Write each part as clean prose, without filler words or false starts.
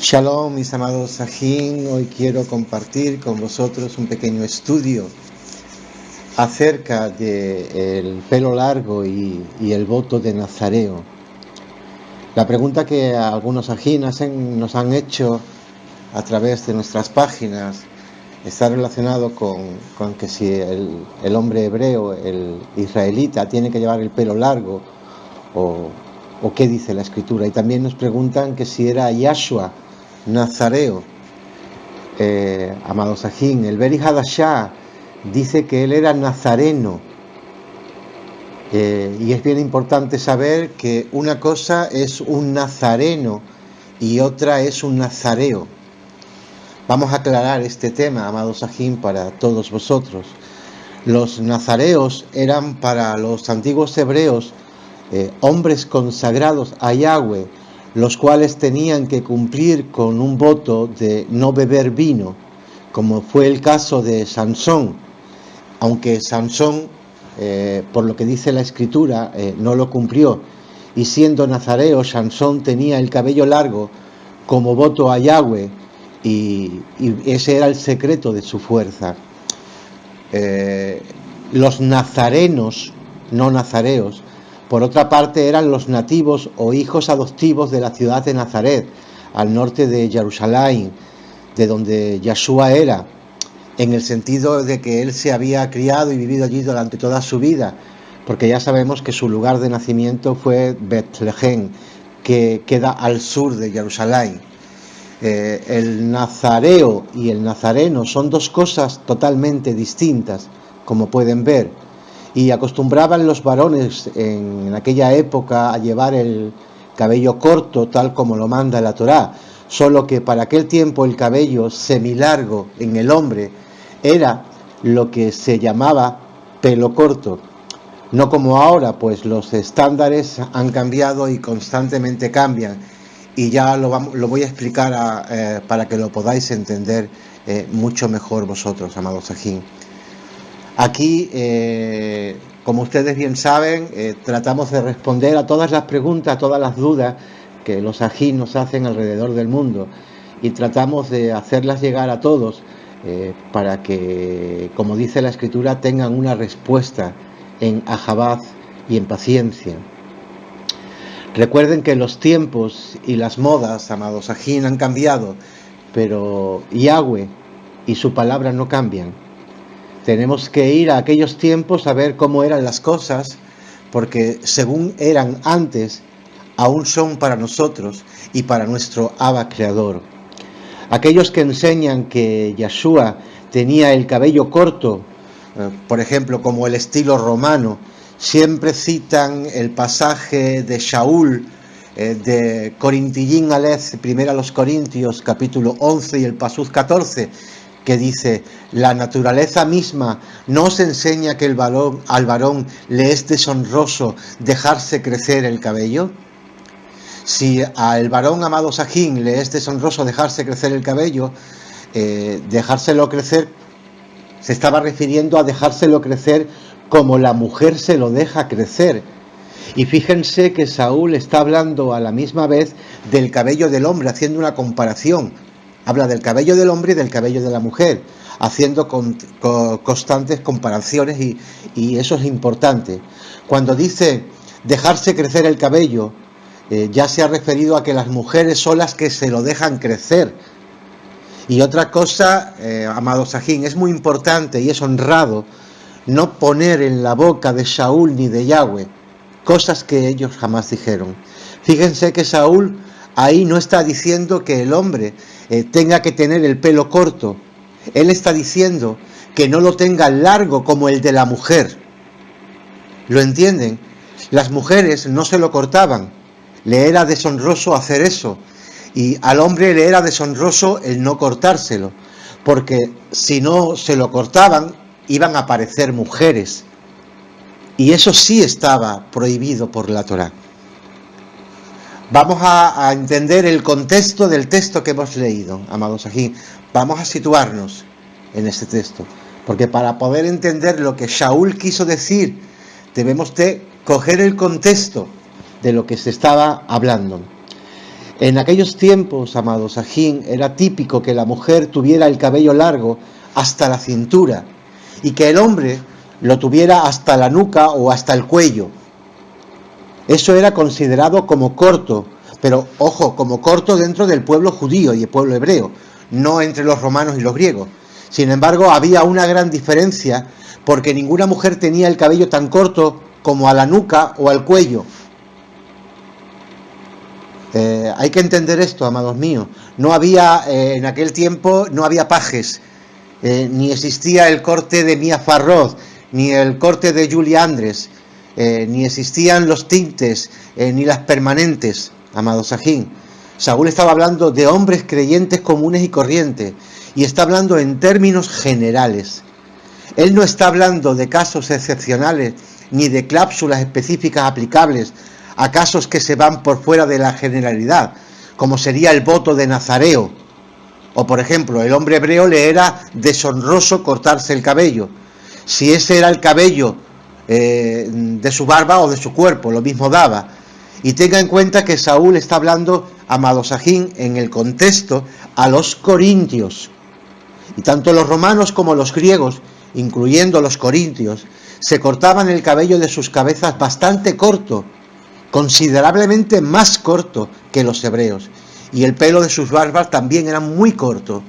Shalom, mis amados Sajín. Hoy quiero compartir con vosotros un pequeño estudio acerca del pelo largo y el voto de Nazareo. La pregunta que algunos Sajín nos han hecho a través de nuestras páginas está relacionado con que si el hombre hebreo, el israelita, tiene que llevar el pelo largo o qué dice la escritura. Y también nos preguntan que si era Yahshua Nazareo. Amado Sajín, el Beri Hadashah dice que él era nazareno, y es bien importante saber que una cosa es un nazareno y otra es un nazareo. Vamos a aclarar este tema, amado Sajín, para todos vosotros. Los nazareos eran para los antiguos hebreos hombres consagrados a Yahweh, los cuales tenían que cumplir con un voto de no beber vino, como fue el caso de Sansón, aunque Sansón, por lo que dice la escritura, no lo cumplió, y siendo nazareo, Sansón tenía el cabello largo como voto a Yahweh, y ese era el secreto de su fuerza. Los nazarenos, no nazareos, por otra parte, eran los nativos o hijos adoptivos de la ciudad de Nazaret, al norte de Jerusalén, de donde Yahshua era, en el sentido de que él se había criado y vivido allí durante toda su vida, porque ya sabemos que su lugar de nacimiento fue Betlehem, que queda al sur de Jerusalén. El nazareo y el nazareno son dos cosas totalmente distintas, como pueden ver. Y acostumbraban los varones en aquella época a llevar el cabello corto, tal como lo manda la Torá, solo que para aquel tiempo el cabello semilargo en el hombre era lo que se llamaba pelo corto. No como ahora, pues los estándares han cambiado y constantemente cambian, y ya lo voy a explicar para que lo podáis entender mucho mejor vosotros, amados Sajín. Aquí, como ustedes bien saben, tratamos de responder a todas las preguntas, a todas las dudas que los Sajín nos hacen alrededor del mundo, y tratamos de hacerlas llegar a todos para que, como dice la escritura, tengan una respuesta en ahabaz y en paciencia. Recuerden que los tiempos y las modas, amados Sajín, han cambiado, pero Yahweh y su palabra no cambian. Tenemos que ir a aquellos tiempos a ver cómo eran las cosas, porque según eran antes, aún son para nosotros y para nuestro Abba Creador. Aquellos que enseñan que Yahshua tenía el cabello corto, por ejemplo, como el estilo romano, siempre citan el pasaje de Shaul, de Corintillín Alez, primera a los Corintios, capítulo 11 y el pasuz 14, que dice: la naturaleza misma no os enseña que al varón le es deshonroso dejarse crecer el cabello. Si al varón, amado Sajín, le es deshonroso dejarse crecer el cabello, dejárselo crecer, se estaba refiriendo a dejárselo crecer como la mujer se lo deja crecer. Y fíjense que Saúl está hablando a la misma vez del cabello del hombre, haciendo una comparación. Habla del cabello del hombre y del cabello de la mujer, haciendo constantes comparaciones, y eso es importante. Cuando dice dejarse crecer el cabello, ya se ha referido a que las mujeres son las que se lo dejan crecer. Y otra cosa, amado Sajín, es muy importante y es honrado no poner en la boca de Saúl ni de Yahweh cosas que ellos jamás dijeron. Fíjense que Saúl ahí no está diciendo que el hombre tenga que tener el pelo corto. Él está diciendo que no lo tenga largo como el de la mujer. ¿Lo entienden? Las mujeres no se lo cortaban. Le era deshonroso hacer eso. Y al hombre le era deshonroso el no cortárselo. Porque si no se lo cortaban, iban a parecer mujeres. Y eso sí estaba prohibido por la Torá. Vamos a entender el contexto del texto que hemos leído, amados Sajín. Vamos a situarnos en este texto, porque para poder entender lo que Saúl quiso decir, debemos de coger el contexto de lo que se estaba hablando. En aquellos tiempos, amado Sajín, era típico que la mujer tuviera el cabello largo hasta la cintura y que el hombre lo tuviera hasta la nuca o hasta el cuello. Eso era considerado como corto, pero ojo, como corto dentro del pueblo judío y el pueblo hebreo, no entre los romanos y los griegos. Sin embargo, había una gran diferencia porque ninguna mujer tenía el cabello tan corto como a la nuca o al cuello. Hay que entender esto, amados míos. No había, en aquel tiempo, no había pajes, ni existía el corte de Mia Farrow, ni el corte de Julie Andres, ni existían los tintes, ni las permanentes, amado Sajín. Saúl estaba hablando de hombres creyentes comunes y corrientes, y está hablando en términos generales. Él no está hablando de casos excepcionales, ni de cláusulas específicas aplicables a casos que se van por fuera de la generalidad, como sería el voto de Nazareo, o por ejemplo, el hombre hebreo le era deshonroso cortarse el cabello, si ese era el cabello de su barba o de su cuerpo, lo mismo daba. Y tenga en cuenta que Saúl está hablando, amado Sajín, en el contexto a los corintios, y tanto los romanos como los griegos, incluyendo los corintios, se cortaban el cabello de sus cabezas bastante corto, considerablemente más corto que los hebreos, y el pelo de sus barbas también era muy corto.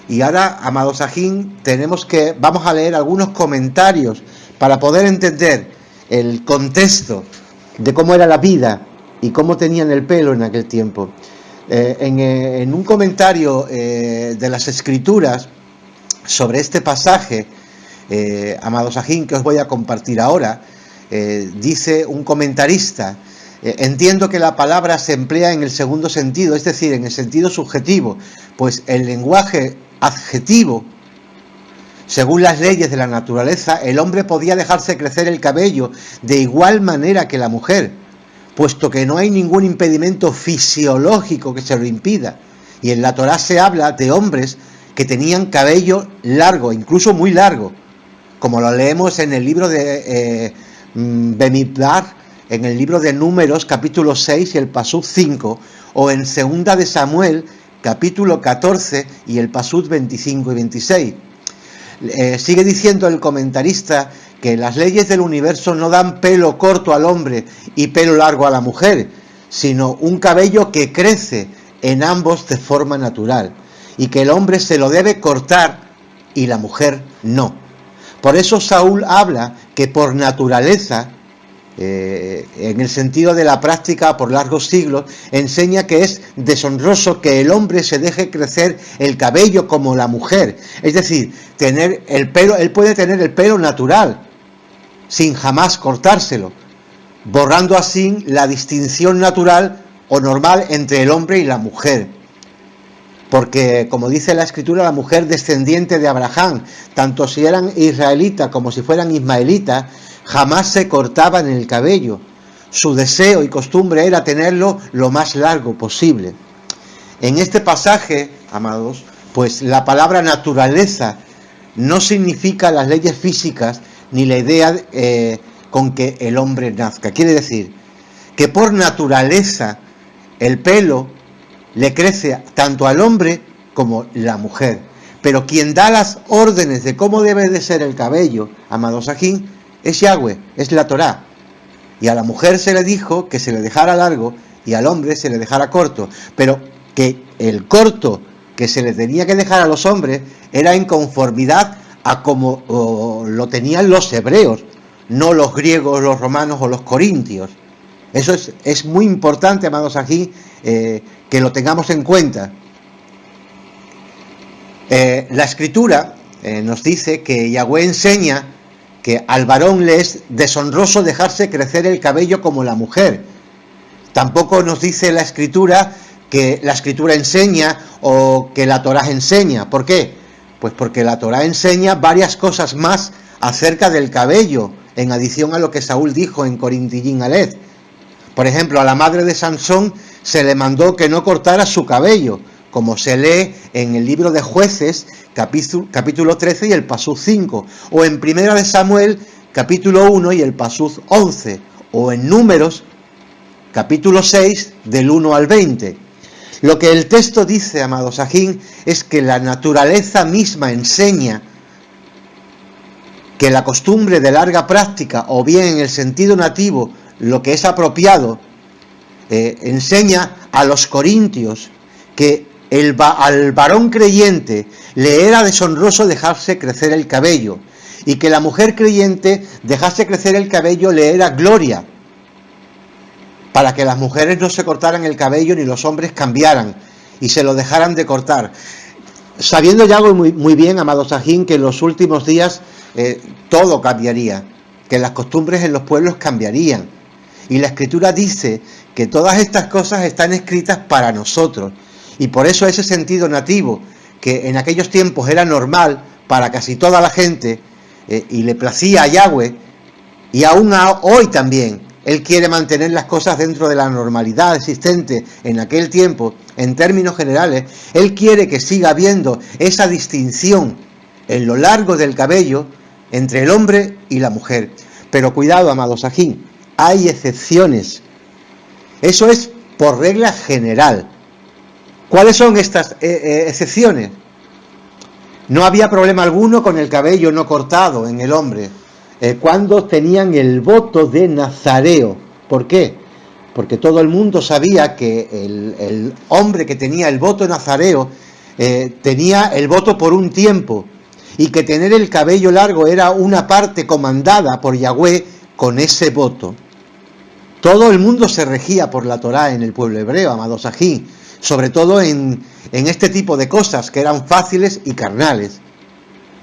Y ahora, amado Sajín, vamos a leer algunos comentarios para poder entender el contexto de cómo era la vida y cómo tenían el pelo en aquel tiempo. En un comentario de las Escrituras sobre este pasaje, amado Sajín, que os voy a compartir ahora, dice un comentarista: entiendo que la palabra se emplea en el segundo sentido, es decir, en el sentido subjetivo, pues el lenguaje adjetivo, según las leyes de la naturaleza, el hombre podía dejarse crecer el cabello de igual manera que la mujer, puesto que no hay ningún impedimento fisiológico que se lo impida. Y en la Torá se habla de hombres que tenían cabello largo, incluso muy largo, como lo leemos en el libro de Bemidbar, en el libro de Números, capítulo 6 y el pasuk 5, o en segunda de Samuel, capítulo 14 y el pasuk 25 y 26. Sigue diciendo el comentarista que las leyes del universo no dan pelo corto al hombre y pelo largo a la mujer, sino un cabello que crece en ambos de forma natural, y que el hombre se lo debe cortar y la mujer no. Por eso Saúl habla que por naturaleza, en el sentido de la práctica por largos siglos, enseña que es deshonroso que el hombre se deje crecer el cabello como la mujer. Es decir, tener el pelo, él puede tener el pelo natural, sin jamás cortárselo, borrando así la distinción natural o normal entre el hombre y la mujer. Porque, como dice la Escritura, la mujer descendiente de Abraham, tanto si eran israelitas como si fueran ismaelitas, jamás se cortaban el cabello. Su deseo y costumbre era tenerlo lo más largo posible. En este pasaje, amados, pues la palabra naturaleza no significa las leyes físicas ni la idea con que el hombre nazca. Quiere decir que por naturaleza el pelo le crece tanto al hombre como la mujer. Pero quien da las órdenes de cómo debe de ser el cabello, amado Sajín, es Yahweh, es la Torá. Y a la mujer se le dijo que se le dejara largo y al hombre se le dejara corto. Pero que el corto que se le tenía que dejar a los hombres era en conformidad a como lo tenían los hebreos, no los griegos, los romanos o los corintios. Eso es muy importante, amados aquí, que lo tengamos en cuenta. La Escritura nos dice que Yahweh enseña que al varón le es deshonroso dejarse crecer el cabello como la mujer. Tampoco nos dice la Escritura que la Escritura enseña o que la Torá enseña. ¿Por qué? Pues porque la Torá enseña varias cosas más acerca del cabello, en adición a lo que Saúl dijo en Corintillín Aleph. Por ejemplo, a la madre de Sansón se le mandó que no cortara su cabello, como se lee en el libro de Jueces, capítulo 13 y el pasuk 5, o en Primera de Samuel, capítulo 1 y el pasuk 11, o en Números, capítulo 6, del 1 al 20. Lo que el texto dice, amado Sajín, es que la naturaleza misma enseña que la costumbre de larga práctica, o bien en el sentido nativo, lo que es apropiado, enseña a los corintios que al varón creyente le era deshonroso dejarse crecer el cabello, y que la mujer creyente dejarse crecer el cabello le era gloria, para que las mujeres no se cortaran el cabello ni los hombres cambiaran y se lo dejaran de cortar. Sabiendo ya muy bien, amado Sajín, que en los últimos días todo cambiaría, que las costumbres en los pueblos cambiarían. Y la Escritura dice que todas estas cosas están escritas para nosotros. Y por eso ese sentido nativo, que en aquellos tiempos era normal para casi toda la gente, y le placía a Yahweh, y aún hoy también, Él quiere mantener las cosas dentro de la normalidad existente en aquel tiempo, en términos generales. Él quiere que siga habiendo esa distinción en lo largo del cabello entre el hombre y la mujer. Pero cuidado, amado Sajín, hay excepciones. Eso es por regla general. ¿Cuáles son estas excepciones? No había problema alguno con el cabello no cortado en el hombre cuando tenían el voto de nazareo. ¿Por qué? Porque todo el mundo sabía que el hombre que tenía el voto nazareo tenía el voto por un tiempo, y que tener el cabello largo era una parte comandada por Yahweh con ese voto. Todo el mundo se regía por la Torá en el pueblo hebreo, amado Sajín, sobre todo en este tipo de cosas que eran fáciles y carnales.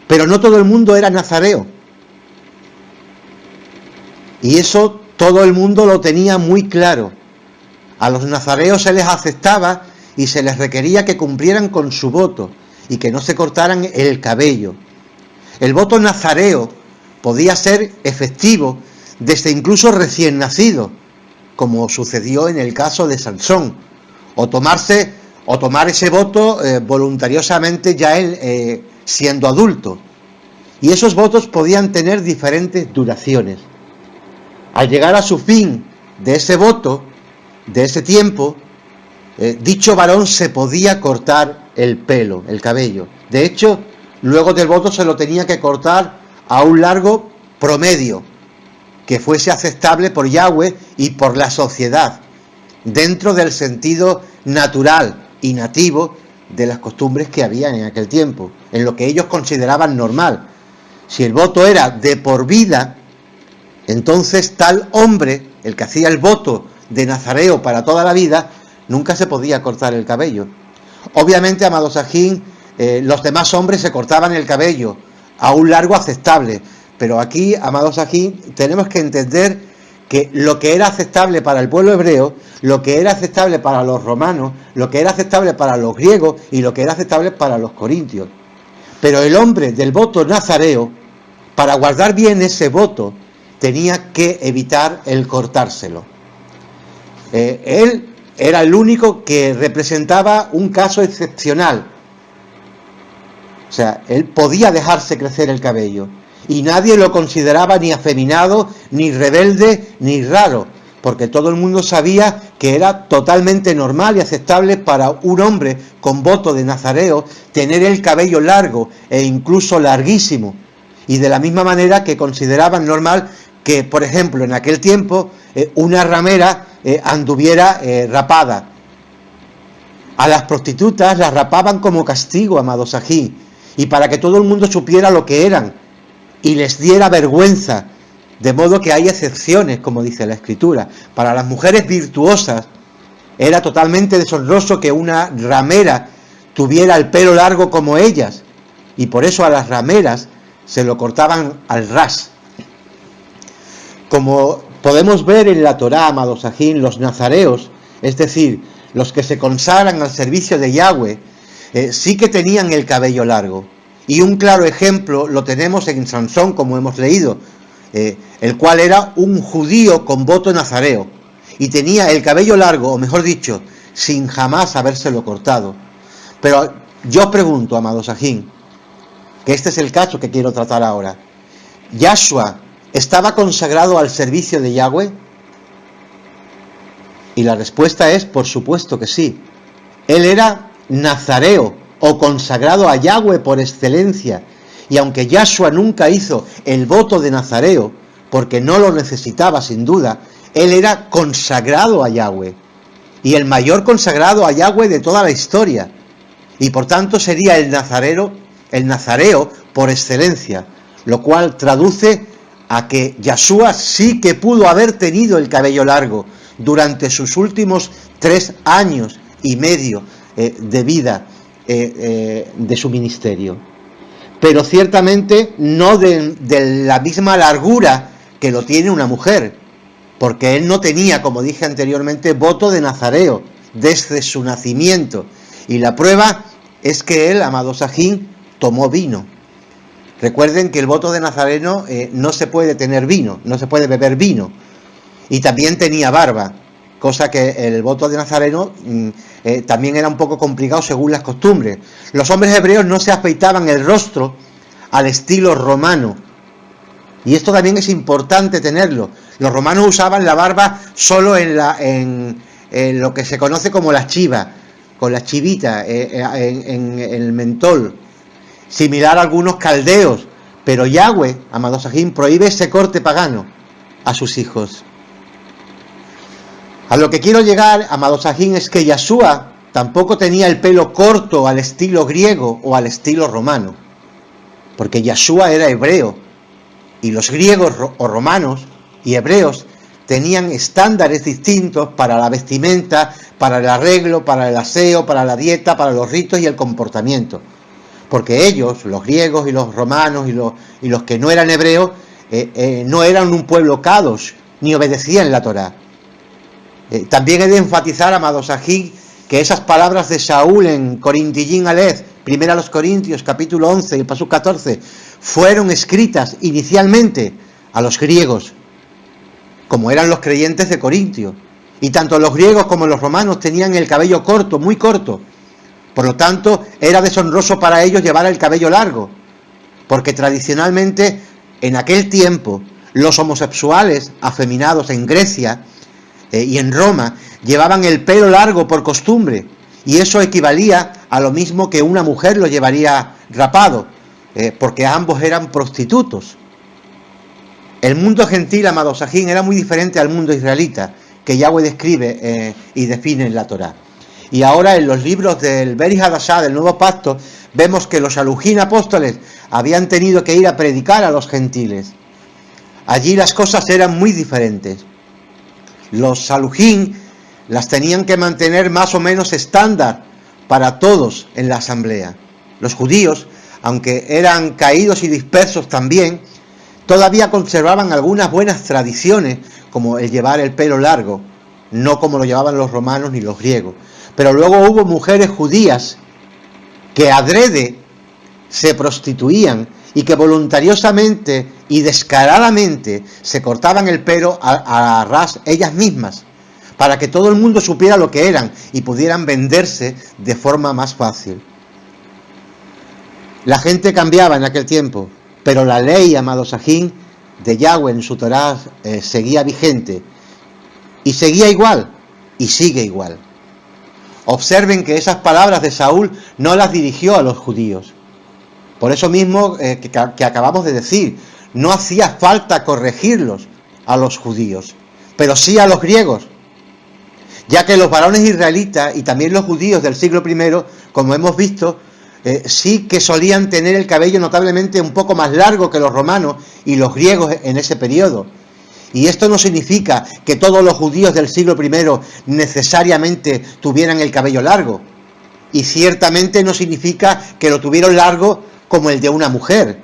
Pero no todo el mundo era nazareo. Y eso todo el mundo lo tenía muy claro. A los nazareos se les aceptaba y se les requería que cumplieran con su voto y que no se cortaran el cabello. El voto nazareo podía ser efectivo desde incluso recién nacido, como sucedió en el caso de Sansón, o tomar ese voto voluntariosamente ya él siendo adulto. Y esos votos podían tener diferentes duraciones. Al llegar a su fin de ese voto, de ese tiempo, dicho varón se podía cortar el pelo, el cabello. De hecho, luego del voto se lo tenía que cortar a un largo promedio, que fuese aceptable por Yahweh y por la sociedad, dentro del sentido natural y nativo de las costumbres que había en aquel tiempo, en lo que ellos consideraban normal. Si el voto era de por vida, entonces tal hombre, el que hacía el voto de nazareo para toda la vida, nunca se podía cortar el cabello. Obviamente, amado Sajín, los demás hombres se cortaban el cabello a un largo aceptable, pero aquí, amado Sajín, tenemos que entender que lo que era aceptable para el pueblo hebreo, lo que era aceptable para los romanos, lo que era aceptable para los griegos y lo que era aceptable para los corintios. Pero el hombre del voto nazareo, para guardar bien ese voto, tenía que evitar el cortárselo. Él era el único que representaba un caso excepcional. O sea, él podía dejarse crecer el cabello y nadie lo consideraba ni afeminado, ni rebelde, ni raro, porque todo el mundo sabía que era totalmente normal y aceptable para un hombre con voto de nazareo tener el cabello largo e incluso larguísimo, y de la misma manera que consideraban normal que, por ejemplo, en aquel tiempo una ramera anduviera rapada. A las prostitutas las rapaban como castigo, amado Sají, y para que todo el mundo supiera lo que eran y les diera vergüenza, de modo que hay excepciones, como dice la Escritura. Para las mujeres virtuosas era totalmente deshonroso que una ramera tuviera el pelo largo como ellas, y por eso a las rameras se lo cortaban al ras. Como podemos ver en la Torá, amado Sajín, los nazareos, es decir, los que se consagran al servicio de Yahweh, sí que tenían el cabello largo. Y un claro ejemplo lo tenemos en Sansón, como hemos leído, el cual era un judío con voto nazareo, y tenía el cabello largo, o mejor dicho, sin jamás habérselo cortado. Pero yo os pregunto, amado Sajín, que este es el caso que quiero tratar ahora. ¿Yahshua estaba consagrado al servicio de Yahweh? Y la respuesta es, por supuesto que sí. Él era nazareo o consagrado a Yahweh por excelencia. Y aunque Yahshua nunca hizo el voto de nazareo, porque no lo necesitaba sin duda, él era consagrado a Yahweh. Y el mayor consagrado a Yahweh de toda la historia. Y por tanto sería el nazareo por excelencia. Lo cual traduce a que Yahshua sí que pudo haber tenido el cabello largo durante sus últimos 3 años y medio de vida de su ministerio. Pero ciertamente no de la misma largura que lo tiene una mujer, porque él no tenía, como dije anteriormente, voto de nazareo desde su nacimiento. Y la prueba es que él, amado Sajín, tomó vino. Recuerden que el voto de nazareno no se puede tener vino, no se puede beber vino. Y también tenía barba, cosa que el voto de nazareno también era un poco complicado según las costumbres. Los hombres hebreos no se afeitaban el rostro al estilo romano. Y esto también es importante tenerlo. Los romanos usaban la barba solo en lo que se conoce como la chiva, con la chivita, en el mentol, similar a algunos caldeos. Pero Yahweh, amado Sajín, prohíbe ese corte pagano a sus hijos. A lo que quiero llegar, amado Sajín, es que Yahshua tampoco tenía el pelo corto al estilo griego o al estilo romano, porque Yahshua era hebreo, y los griegos o romanos y hebreos tenían estándares distintos para la vestimenta, para el arreglo, para el aseo, para la dieta, para los ritos y el comportamiento. Porque ellos, los griegos y los romanos y los que no eran hebreos, no eran un pueblo kadosh, ni obedecían la Torá. También he de enfatizar, amado Sajín, que esas palabras de Saúl en Corintillín Aleph, 1 Corintios, capítulo 11 y pasú 14, fueron escritas inicialmente a los griegos, como eran los creyentes de Corintio. Y tanto los griegos como los romanos tenían el cabello corto, muy corto. Por lo tanto, era deshonroso para ellos llevar el cabello largo, porque tradicionalmente, en aquel tiempo, los homosexuales afeminados en Grecia y en Roma llevaban el pelo largo por costumbre, y eso equivalía a lo mismo que una mujer lo llevaría rapado, porque ambos eran prostitutos. El mundo gentil, amado Sajín, era muy diferente al mundo israelita, que Yahweh describe y define en la Torá. Y ahora en los libros del Beri Hadashah, del Nuevo Pacto, vemos que los Shalujín apóstoles habían tenido que ir a predicar a los gentiles. Allí las cosas eran muy diferentes. Los Shalujín las tenían que mantener más o menos estándar para todos en la asamblea. Los judíos, aunque eran caídos y dispersos también, todavía conservaban algunas buenas tradiciones, como el llevar el pelo largo, no como lo llevaban los romanos ni los griegos. Pero luego hubo mujeres judías que adrede se prostituían y que voluntariosamente y descaradamente se cortaban el pelo a ras ellas mismas, para que todo el mundo supiera lo que eran y pudieran venderse de forma más fácil. La gente cambiaba en aquel tiempo, pero la ley, amado Sajín, de Yahweh en su Torá seguía vigente, y seguía igual, y sigue igual. Observen que esas palabras de Saúl no las dirigió a los judíos. Por eso mismo que acabamos de decir, no hacía falta corregirlos a los judíos, pero sí a los griegos, ya que los varones israelitas y también los judíos del siglo I, como hemos visto, sí que solían tener el cabello notablemente un poco más largo que los romanos y los griegos en ese periodo. Y esto no significa que todos los judíos del siglo I necesariamente tuvieran el cabello largo. Y ciertamente no significa que lo tuvieron largo como el de una mujer.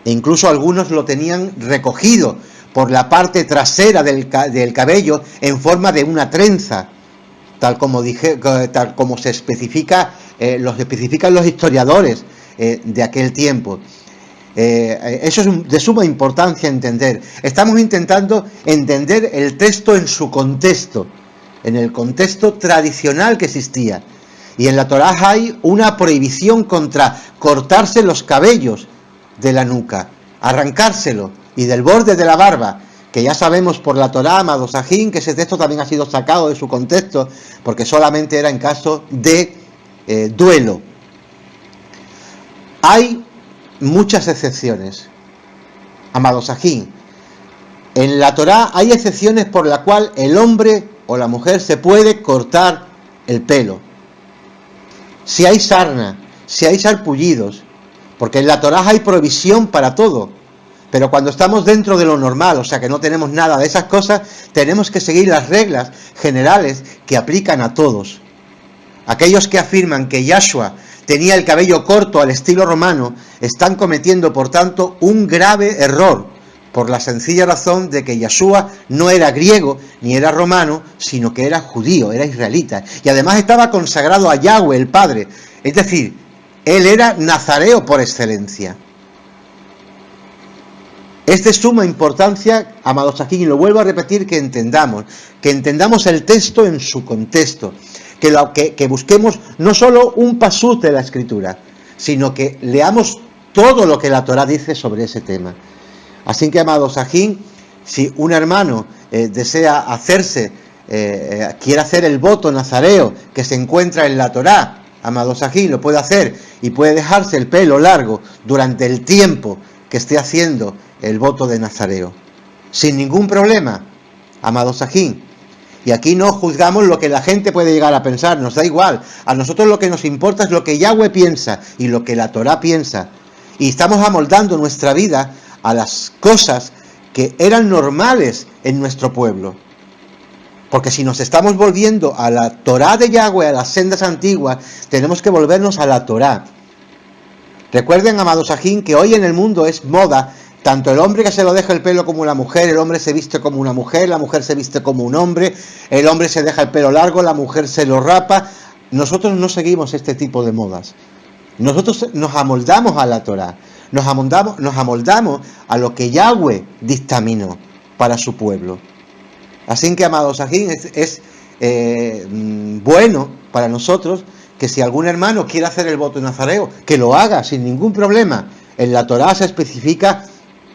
E incluso algunos lo tenían recogido por la parte trasera del cabello en forma de una trenza, tal como se especifica, los especifican los historiadores de aquel tiempo. Eso es de suma importancia entender. Estamos intentando entender el texto en su contexto, en el contexto tradicional que existía. Y en la Torá hay una prohibición contra cortarse los cabellos de la nuca, arrancárselo, y del borde de la barba, que ya sabemos por la Torá, amados Sajín, que ese texto también ha sido sacado de su contexto, porque solamente era en caso de duelo. Hay muchas excepciones, amados Sajín. En la Torá hay excepciones por la cual el hombre o la mujer se puede cortar el pelo. Si hay sarna, si hay sarpullidos, porque en la Torá hay provisión para todo, pero cuando estamos dentro de lo normal, o sea que no tenemos nada de esas cosas, tenemos que seguir las reglas generales que aplican a todos. Aquellos que afirman que Yahshua tenía el cabello corto al estilo romano, están cometiendo por tanto un grave error, por la sencilla razón de que Yahshua no era griego ni era romano, sino que era judío, era israelita, y además estaba consagrado a Yahweh el Padre, es decir, él era nazareo por excelencia. Es de suma importancia, amados aquí, y lo vuelvo a repetir, que entendamos el texto en su contexto, que busquemos no solo un pasú de la Escritura, sino que leamos todo lo que la Torá dice sobre ese tema. Así que, amados Sajín, si un hermano desea hacerse, quiere hacer el voto nazareo que se encuentra en la Torá, amados Sajín, lo puede hacer y puede dejarse el pelo largo durante el tiempo que esté haciendo el voto de nazareo, sin ningún problema, amados Sajín. Y aquí no juzgamos lo que la gente puede llegar a pensar, nos da igual. A nosotros lo que nos importa es lo que Yahweh piensa y lo que la Torá piensa. Y estamos amoldando nuestra vida a las cosas que eran normales en nuestro pueblo. Porque si nos estamos volviendo a la Torá de Yahweh, a las sendas antiguas, tenemos que volvernos a la Torá. Recuerden, amados Sajín, que hoy en el mundo es moda tanto el hombre que se lo deja el pelo como la mujer, el hombre se viste como una mujer, la mujer se viste como un hombre, el hombre se deja el pelo largo, la mujer se lo rapa. Nosotros no seguimos este tipo de modas. Nosotros nos amoldamos a la Torá, nos amoldamos a lo que Yahweh dictaminó para su pueblo. Así que, amados Sajín, es bueno para nosotros que si algún hermano quiere hacer el voto nazareo, que lo haga sin ningún problema. En la Torá se especifica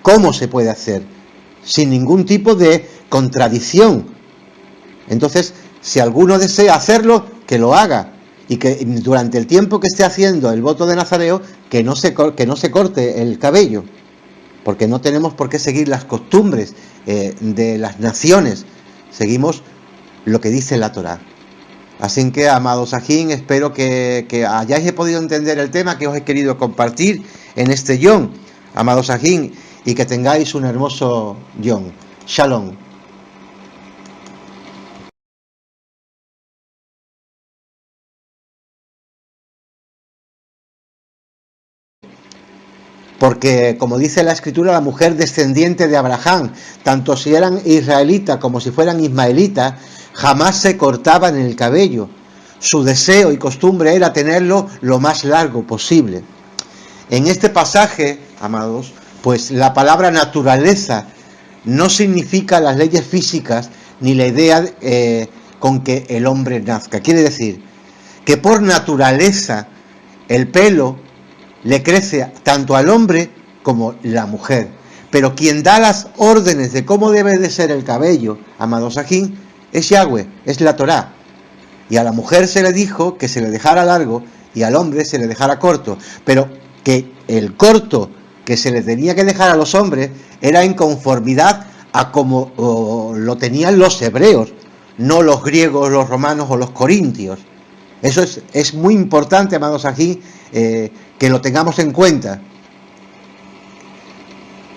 cómo se puede hacer, sin ningún tipo de contradicción. Entonces, si alguno desea hacerlo, que lo haga, y que durante el tiempo que esté haciendo el voto de nazareo, que no se corte el cabello, porque no tenemos por qué seguir las costumbres de las naciones, seguimos lo que dice la Torá. Así que, amados Sajín, espero que hayáis podido entender el tema que os he querido compartir en este Yom, amados Sajín, y que tengáis un hermoso Yom. Shalom. Porque, como dice la Escritura, la mujer descendiente de Abraham, tanto si eran israelitas como si fueran ismaelitas, jamás se cortaban el cabello. Su deseo y costumbre era tenerlo lo más largo posible. En este pasaje, amados, pues la palabra naturaleza no significa las leyes físicas ni la idea con que el hombre nazca. Quiere decir que por naturaleza el pelo le crece tanto al hombre como la mujer. Pero quien da las órdenes de cómo debe de ser el cabello, amados Sajín, es Yahweh, es la Torá. Y a la mujer se le dijo que se le dejara largo y al hombre se le dejara corto. Pero que el corto que se le tenía que dejar a los hombres era en conformidad a como lo tenían los hebreos, no los griegos, los romanos o los corintios. Eso es muy importante, amados aquí, que lo tengamos en cuenta.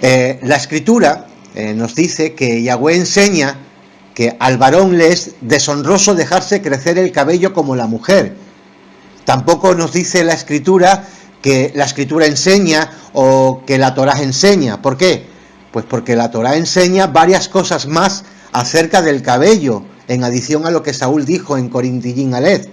La Escritura nos dice que Yahweh enseña que al varón le es deshonroso dejarse crecer el cabello como la mujer. Tampoco nos dice la Escritura que la Escritura enseña o que la Torá enseña. ¿Por qué? Pues porque la Torá enseña varias cosas más acerca del cabello, en adición a lo que Saúl dijo en Corintillín Aleph.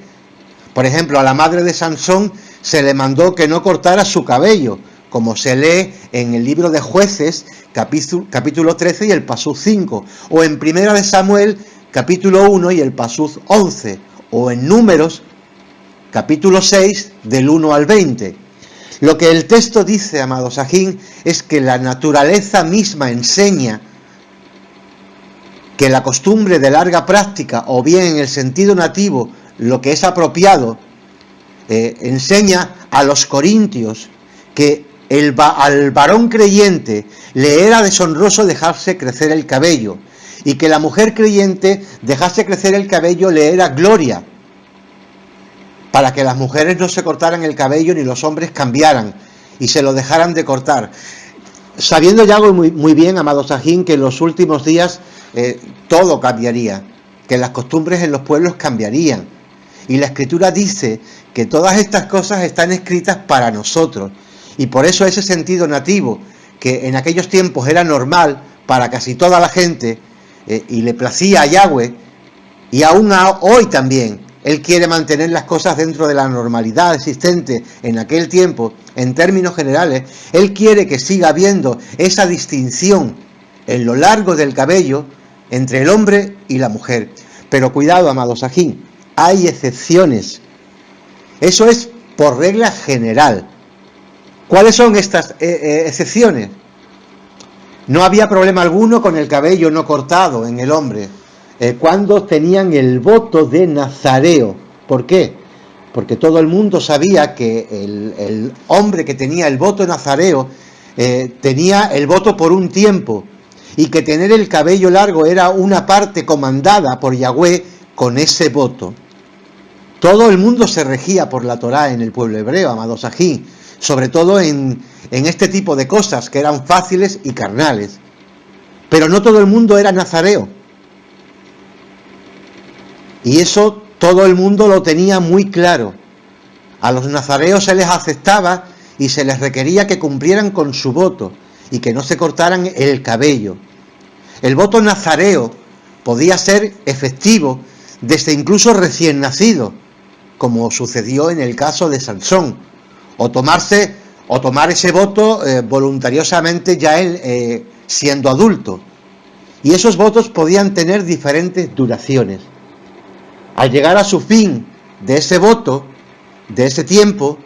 Por ejemplo, a la madre de Sansón se le mandó que no cortara su cabello, como se lee en el libro de Jueces, capítulo 13 y el pasú 5, o en Primera de Samuel, capítulo 1 y el pasú 11, o en Números, capítulo 6, del 1 al 20. Lo que el texto dice, amados Sajín, es que la naturaleza misma enseña que la costumbre de larga práctica, o bien en el sentido nativo, lo que es apropiado, enseña a los corintios que al varón creyente le era deshonroso dejarse crecer el cabello, y que la mujer creyente dejarse crecer el cabello le era gloria, para que las mujeres no se cortaran el cabello ni los hombres cambiaran y se lo dejaran de cortar. Sabiendo ya muy bien, amado Sajín, que en los últimos días todo cambiaría, que las costumbres en los pueblos cambiarían. Y la Escritura dice que todas estas cosas están escritas para nosotros. Y por eso ese sentido nativo, que en aquellos tiempos era normal para casi toda la gente, y le placía a Yahweh, y aún hoy también, Él quiere mantener las cosas dentro de la normalidad existente en aquel tiempo, en términos generales. Él quiere que siga habiendo esa distinción en lo largo del cabello entre el hombre y la mujer. Pero cuidado, amado Sajín, hay excepciones. Eso es por regla general. ¿Cuáles son estas excepciones? No había problema alguno con el cabello no cortado en el hombre cuando tenían el voto de nazareo. ¿Por qué? Porque todo el mundo sabía que el hombre que tenía el voto nazareo tenía el voto por un tiempo, y que tener el cabello largo era una parte comandada por Yahweh con ese voto. Todo el mundo se regía por la Torá en el pueblo hebreo, amado Sajín, sobre todo en este tipo de cosas que eran fáciles y carnales. Pero no todo el mundo era nazareo. Y eso todo el mundo lo tenía muy claro. A los nazareos se les aceptaba y se les requería que cumplieran con su voto y que no se cortaran el cabello. El voto nazareo podía ser efectivo desde incluso recién nacido, como sucedió en el caso de Sansón, o tomar ese voto voluntariosamente ya él siendo adulto. Y esos votos podían tener diferentes duraciones. Al llegar a su fin de ese voto, de ese tiempo,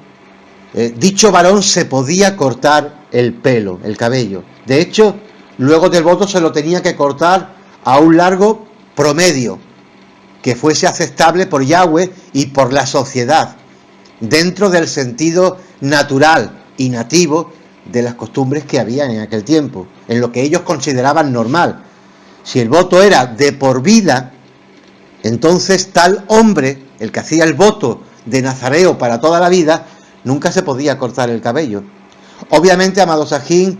dicho varón se podía cortar el pelo, el cabello. De hecho, luego del voto se lo tenía que cortar a un largo promedio, que fuese aceptable por Yahweh y por la sociedad, dentro del sentido natural y nativo de las costumbres que había en aquel tiempo, en lo que ellos consideraban normal. Si el voto era de por vida, entonces tal hombre, el que hacía el voto de nazareo para toda la vida, nunca se podía cortar el cabello. Obviamente, amado Sajín,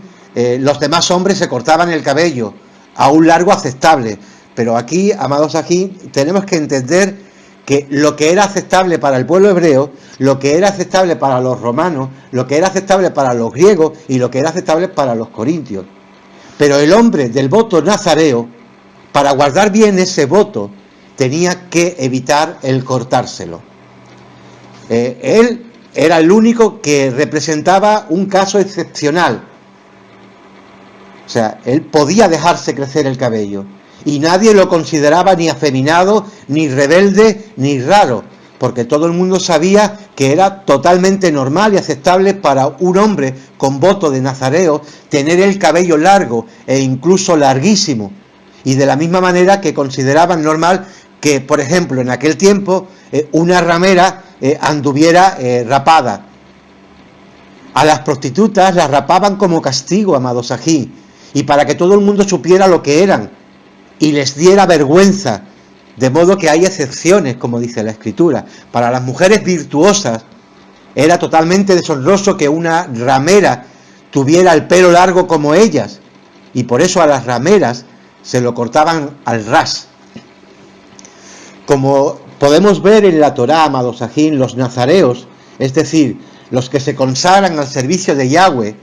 los demás hombres se cortaban el cabello a un largo aceptable, pero aquí, amado Sajín, tenemos que entender que lo que era aceptable para el pueblo hebreo, lo que era aceptable para los romanos, lo que era aceptable para los griegos y lo que era aceptable para los corintios. Pero el hombre del voto nazareo, para guardar bien ese voto, tenía que evitar el cortárselo. Él era el único que representaba un caso excepcional. O sea, él podía dejarse crecer el cabello y nadie lo consideraba ni afeminado, ni rebelde, ni raro, porque todo el mundo sabía que era totalmente normal y aceptable para un hombre con voto de nazareo tener el cabello largo e incluso larguísimo, y de la misma manera que consideraban normal que, por ejemplo, en aquel tiempo una ramera anduviera rapada. A las prostitutas las rapaban como castigo, amado Sajín, y para que todo el mundo supiera lo que eran y les diera vergüenza, de modo que hay excepciones, como dice la Escritura. Para las mujeres virtuosas era totalmente deshonroso que una ramera tuviera el pelo largo como ellas, y por eso a las rameras se lo cortaban al ras. Como podemos ver en la Torá, amado Sajín, los nazareos, es decir, los que se consagran al servicio de Yahweh,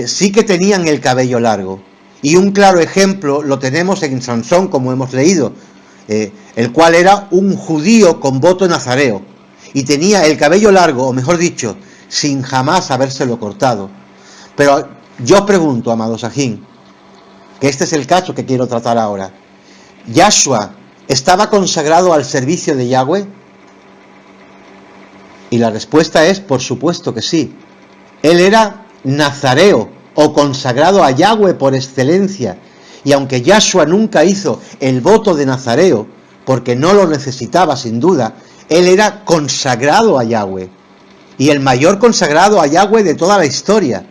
sí que tenían el cabello largo. Y un claro ejemplo lo tenemos en Sansón, como hemos leído, el cual era un judío con voto nazareo, y tenía el cabello largo, o mejor dicho, sin jamás habérselo cortado. Pero yo pregunto, amado Sajín, que este es el caso que quiero tratar ahora. ¿Yahshua estaba consagrado al servicio de Yahweh? Y la respuesta es, por supuesto que sí. Él era nazareo, o consagrado a Yahweh por excelencia, Y aunque Yahshua nunca hizo el voto de Nazareo, porque no lo necesitaba sin duda, él era consagrado a Yahweh, y el mayor consagrado a Yahweh de toda la historia,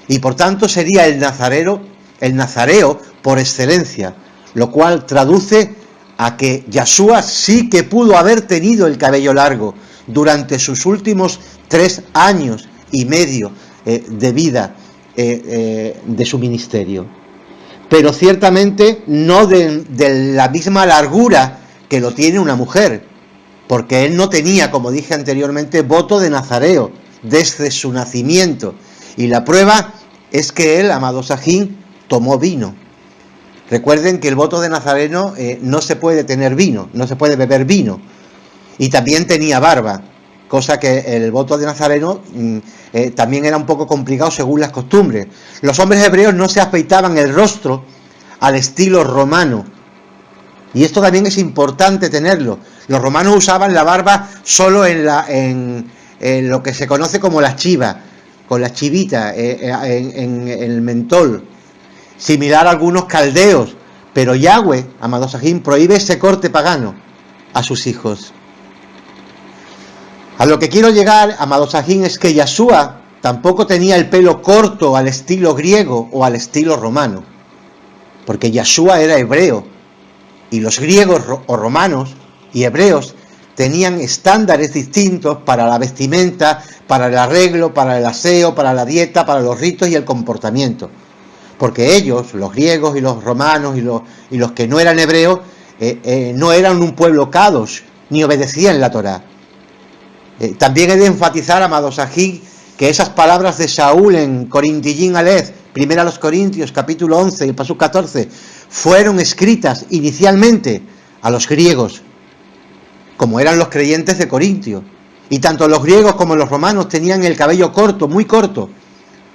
y por tanto sería el nazareo por excelencia, lo cual traduce a que Yahshua sí que pudo haber tenido el cabello largo durante sus últimos 3 años y medio de vida de su ministerio, pero ciertamente no de la misma largura que lo tiene una mujer, porque él no tenía, como dije anteriormente, voto de nazareo desde su nacimiento, y la prueba es que él, amado Sajín, tomó vino. Recuerden que el voto de nazareno no se puede tener vino, no se puede beber vino, y también tenía barba, cosa que el voto de nazareno también era un poco complicado según las costumbres. Los hombres hebreos no se afeitaban el rostro al estilo romano, y esto también es importante tenerlo. Los romanos usaban la barba solo en lo que se conoce como la chiva, con la chivita, en el mentol, similar a algunos caldeos, pero Yahweh, amado Sajín, prohíbe ese corte pagano a sus hijos. A lo que quiero llegar, amado Sajín, es que Yahshua tampoco tenía el pelo corto al estilo griego o al estilo romano, porque Yahshua era hebreo, y los griegos o romanos y hebreos tenían estándares distintos para la vestimenta, para el arreglo, para el aseo, para la dieta, para los ritos y el comportamiento, porque ellos, los griegos y los romanos y los que no eran hebreos, no eran un pueblo kadosh, ni obedecían la Torá. También he de enfatizar, amado Sajín, que esas palabras de Saúl en Corintillín Aleph, 1 Corintios, capítulo 11 y pasú 14, fueron escritas inicialmente a los griegos, como eran los creyentes de Corintio, y tanto los griegos como los romanos tenían el cabello corto, muy corto.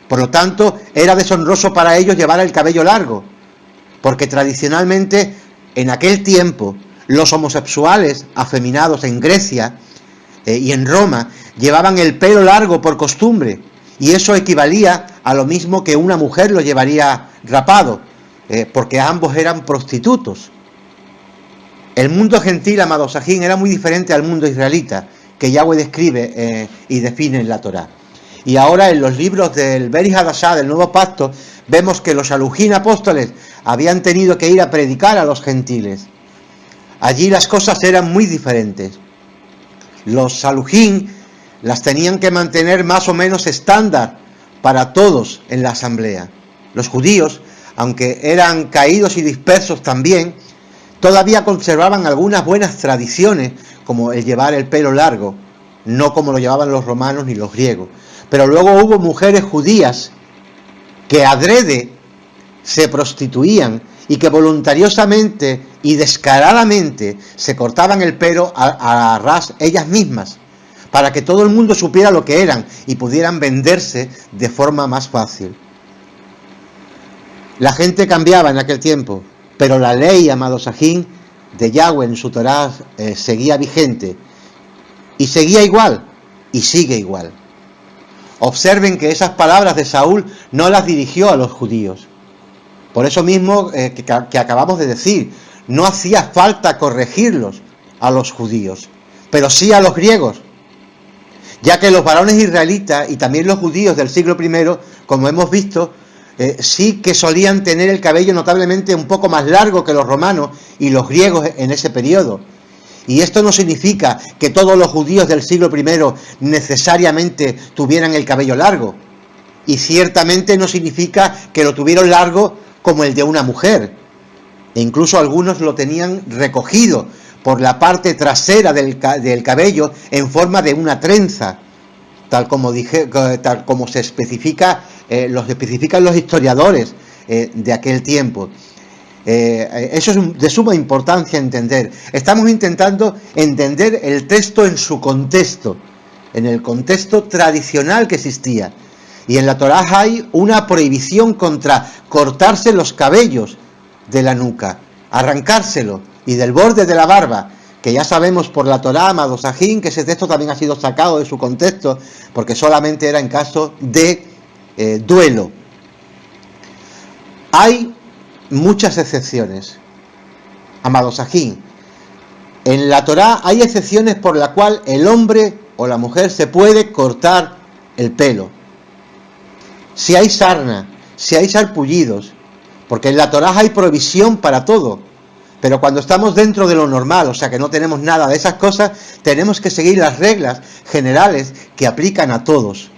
Por lo tanto, era deshonroso para ellos llevar el cabello largo, porque tradicionalmente, en aquel tiempo, los homosexuales afeminados en Grecia y en Roma llevaban el pelo largo por costumbre, y eso equivalía a lo mismo que una mujer lo llevaría rapado, porque ambos eran prostitutos. El mundo gentil, amado Sajín, era muy diferente al mundo israelita, que Yahweh describe y define en la Torá. Y ahora en los libros del Beri Hadashah, del Nuevo Pacto, vemos que los Shalujín apóstoles habían tenido que ir a predicar a los gentiles. Allí las cosas eran muy diferentes. Los Shalujín las tenían que mantener más o menos estándar para todos en la asamblea. Los judíos, aunque eran caídos y dispersos también, todavía conservaban algunas buenas tradiciones, como el llevar el pelo largo, no como lo llevaban los romanos ni los griegos. Pero luego hubo mujeres judías que adrede se prostituían y que voluntariosamente y descaradamente se cortaban el pelo a ras ellas mismas, para que todo el mundo supiera lo que eran y pudieran venderse de forma más fácil. La gente cambiaba en aquel tiempo, pero la ley, amado Sajín, de Yahweh en su Torá seguía vigente, y seguía igual, y sigue igual. Observen que esas palabras de Saúl no las dirigió a los judíos. Por eso mismo que acabamos de decir, no hacía falta corregirlos a los judíos, pero sí a los griegos, ya que los varones israelitas y también los judíos del siglo I, como hemos visto, sí que solían tener el cabello notablemente un poco más largo que los romanos y los griegos en ese periodo. Y esto no significa que todos los judíos del siglo I necesariamente tuvieran el cabello largo. Y ciertamente no significa que lo tuvieron largo como el de una mujer. E incluso algunos lo tenían recogido por la parte trasera del cabello en forma de una trenza, tal como se especifica, los especifican los historiadores de aquel tiempo. Eso es de suma importancia entender. Estamos intentando entender el texto en su contexto, en el contexto tradicional que existía. Y en la Torá hay una prohibición contra cortarse los cabellos de la nuca, arrancárselo, y del borde de la barba, que ya sabemos por la Torá, amado Sajín, que ese texto también ha sido sacado de su contexto, porque solamente era en caso de duelo. Hay muchas excepciones. Amados Sajín, en la Torá hay excepciones por la cual el hombre o la mujer se puede cortar el pelo. Si hay sarna, si hay sarpullidos, porque en la Torá hay provisión para todo. Pero cuando estamos dentro de lo normal, o sea que no tenemos nada de esas cosas, tenemos que seguir las reglas generales que aplican a todos.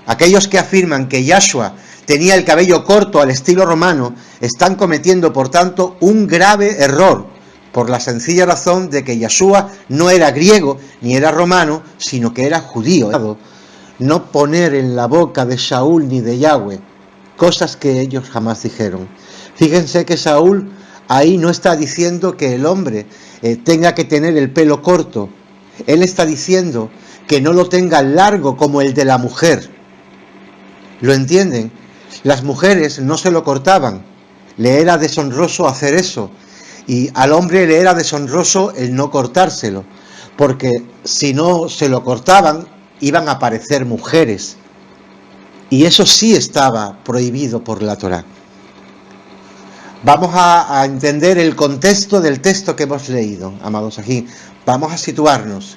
Aquellos que afirman que Yahshua tenía el cabello corto al estilo romano, están cometiendo, por tanto, un grave error, por la sencilla razón de que Yahshua no era griego ni era romano, sino que era judío. No poner en la boca de Saúl ni de Yahweh cosas que ellos jamás dijeron. Fíjense que Saúl ahí no está diciendo que el hombre tenga que tener el pelo corto. Él está diciendo que no lo tenga largo como el de la mujer. ¿Lo entienden? Las mujeres no se lo cortaban. Le era deshonroso hacer eso. Y al hombre le era deshonroso el no cortárselo. Porque si no se lo cortaban, iban a aparecer mujeres. Y eso sí estaba prohibido por la Torá. Vamos a entender el contexto del texto que hemos leído, amados aquí. Vamos a situarnos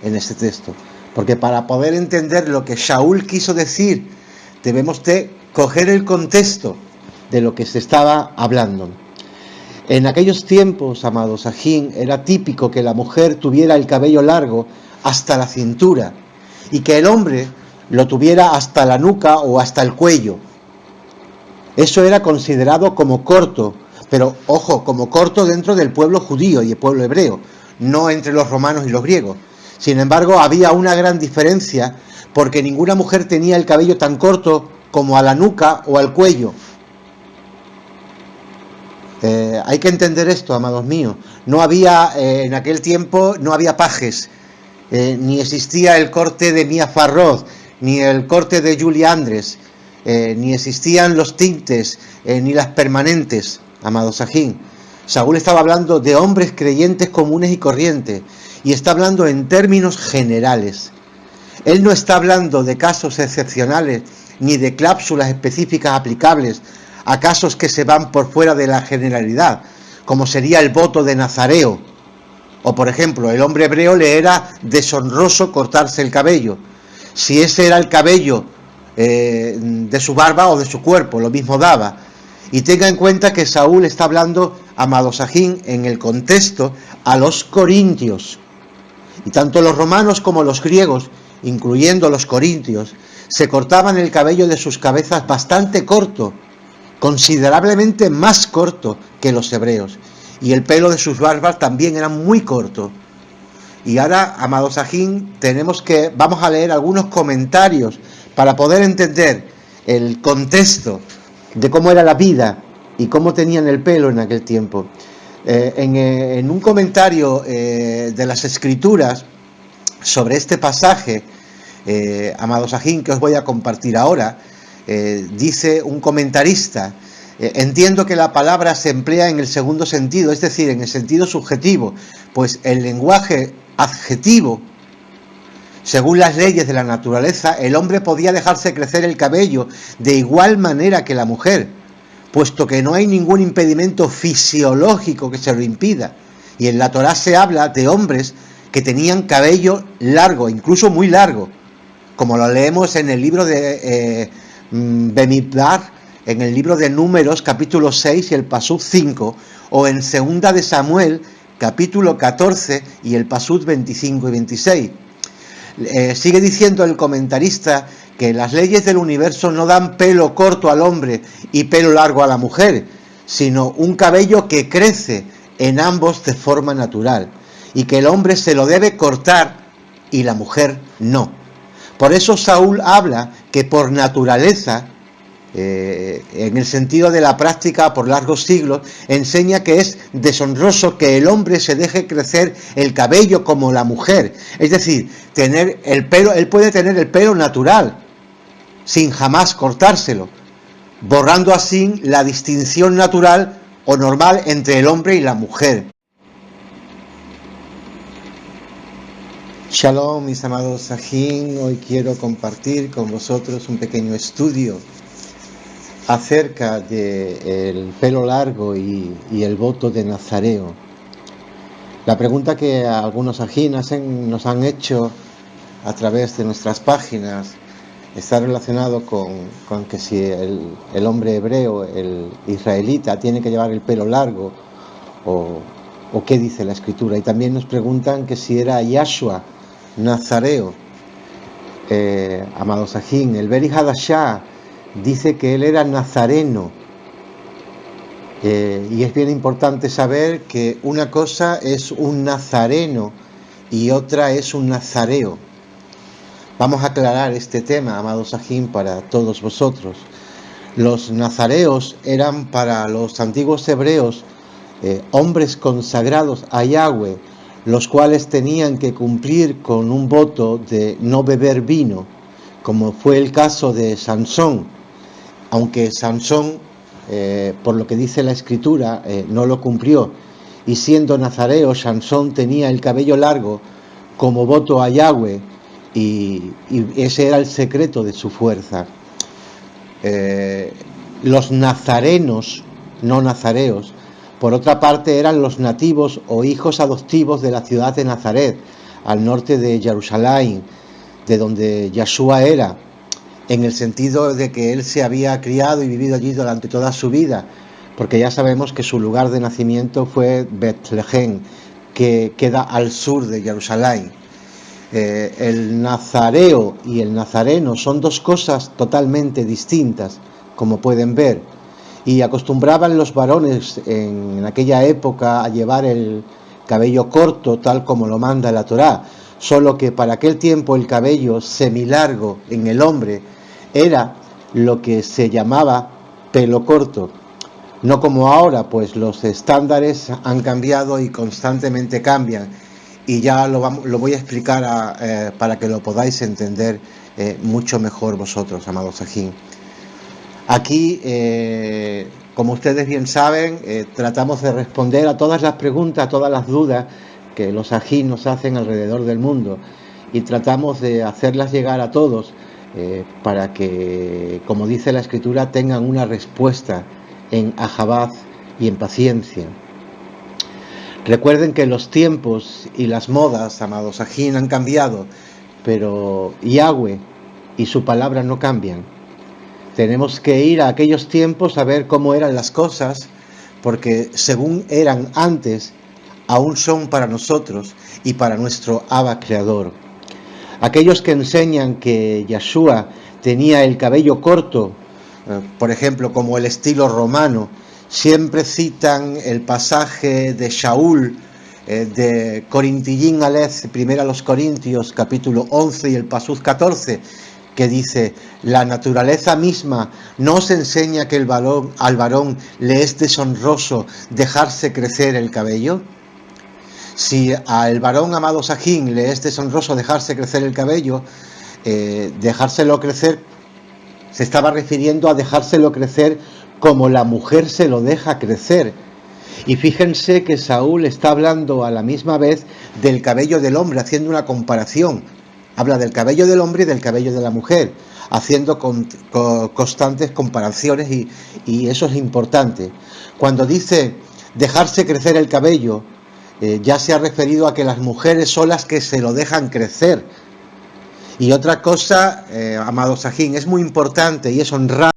en este texto, porque para poder entender lo que Saúl quiso decir, debemos de coger el contexto de lo que se estaba hablando. En aquellos tiempos, amados Sajín, era típico que la mujer tuviera el cabello largo hasta la cintura y que el hombre lo tuviera hasta la nuca o hasta el cuello. Eso era considerado como corto, pero ojo, como corto dentro del pueblo judío y el pueblo hebreo, no entre los romanos y los griegos. Sin embargo, había una gran diferencia porque ninguna mujer tenía el cabello tan corto como a la nuca o al cuello. Hay que entender esto, amados míos. No había, en aquel tiempo, no había pajes, ni existía el corte de Mia Farrow, ni el corte de Julie Andres, ni existían los tintes, ni las permanentes, amados Sajín. Saúl estaba hablando de hombres creyentes comunes y corrientes, y está hablando en términos generales. Él no está hablando de casos excepcionales, ni de cláusulas específicas aplicables a casos que se van por fuera de la generalidad, como sería el voto de Nazareo, o por ejemplo, el hombre hebreo le era deshonroso cortarse el cabello. Si ese era el cabello de su barba o de su cuerpo, lo mismo daba. Y tenga en cuenta que Saúl está hablando, amados Sajín, en el contexto a los corintios. Y tanto los romanos como los griegos, incluyendo los corintios, se cortaban el cabello de sus cabezas bastante corto, considerablemente más corto que los hebreos. Y el pelo de sus barbas también era muy corto. Y ahora, amados Sajín, vamos a leer algunos comentarios para poder entender el contexto de cómo era la vida y cómo tenían el pelo en aquel tiempo. En un comentario de las Escrituras sobre este pasaje, amados Sajín, que os voy a compartir ahora, dice un comentarista: entiendo que la palabra se emplea en el segundo sentido, es decir, en el sentido subjetivo, pues el lenguaje adjetivo, según las leyes de la naturaleza, el hombre podía dejarse crecer el cabello de igual manera que la mujer, puesto que no hay ningún impedimento fisiológico que se lo impida. Y en la Torá se habla de hombres que tenían cabello largo, incluso muy largo, como lo leemos en el libro de Bemidbar, en el libro de Números, capítulo 6 y el pasuk 5, o en segunda de Samuel, capítulo 14 y el pasuk 25 y 26. Sigue diciendo el comentarista que las leyes del universo no dan pelo corto al hombre y pelo largo a la mujer, sino un cabello que crece en ambos de forma natural, y que el hombre se lo debe cortar y la mujer no. Por eso Saúl habla que por naturaleza, en el sentido de la práctica por largos siglos, enseña que es deshonroso que el hombre se deje crecer el cabello como la mujer. Es decir, tener el pelo, él puede tener el pelo natural, sin jamás cortárselo, borrando así la distinción natural o normal entre el hombre y la mujer. Shalom, mis amados Sajín, hoy quiero compartir con vosotros un pequeño estudio acerca del pelo largo y el voto de Nazareo. La pregunta que algunos ajíes nos han hecho a través de nuestras páginas está relacionado con que si el hombre hebreo, el israelita, tiene que llevar el pelo largo o qué dice la escritura. Y también nos preguntan que si era Yahshua, Nazareo. Amados ajín, el Beri Hadashah dice que él era nazareno, y es bien importante saber que una cosa es un nazareno y otra es un nazareo. Vamos a aclarar este tema, amados ajín, para todos vosotros. Los nazareos eran para los antiguos hebreos hombres consagrados a Yahweh, los cuales tenían que cumplir con un voto de no beber vino, como fue el caso de Sansón. Aunque Sansón, por lo que dice la escritura, no lo cumplió, y siendo nazareo, Sansón tenía el cabello largo como voto a Yahweh, y ese era el secreto de su fuerza. Los nazarenos, no nazareos, por otra parte, eran los nativos o hijos adoptivos de la ciudad de Nazaret, al norte de Jerusalén, de donde Yahshua era, en el sentido de que él se había criado y vivido allí durante toda su vida, porque ya sabemos que su lugar de nacimiento fue Betlehem, que queda al sur de Jerusalén. El nazareo y el nazareno son dos cosas totalmente distintas, como pueden ver, y acostumbraban los varones en aquella época a llevar el cabello corto, tal como lo manda la Torá, solo que para aquel tiempo el cabello semilargo en el hombre era lo que se llamaba pelo corto, no como ahora, pues los estándares han cambiado y constantemente cambian, y ya lo voy a explicar para que lo podáis entender mucho mejor vosotros, amados ajín. Aquí, como ustedes bien saben, tratamos de responder a todas las preguntas, a todas las dudas que los ajín nos hacen alrededor del mundo, y tratamos de hacerlas llegar a todos para que, como dice la escritura, tengan una respuesta en ahabaz y en paciencia. Recuerden que los tiempos y las modas, amados ajín, han cambiado, pero Yahweh y su palabra no cambian. Tenemos que ir a aquellos tiempos a ver cómo eran las cosas, porque según eran antes, aún son para nosotros y para nuestro Abba Creador. Aquellos que enseñan que Yahshua tenía el cabello corto, por ejemplo, como el estilo romano, siempre citan el pasaje de Shaul, de Corintillín Aleph, primera a los Corintios, capítulo 11 y el pasuz 14, que dice: la naturaleza misma no os enseña que al varón le es deshonroso dejarse crecer el cabello. Si al varón, amados ajín, le es deshonroso dejarse crecer el cabello, dejárselo crecer, se estaba refiriendo a dejárselo crecer como la mujer se lo deja crecer. Y fíjense que Saúl está hablando a la misma vez del cabello del hombre, haciendo una comparación. Habla del cabello del hombre y del cabello de la mujer, haciendo constantes comparaciones, y eso es importante. Cuando dice dejarse crecer el cabello, ya se ha referido a que las mujeres son las que se lo dejan crecer. Y otra cosa, amados ajín, es muy importante y es honrar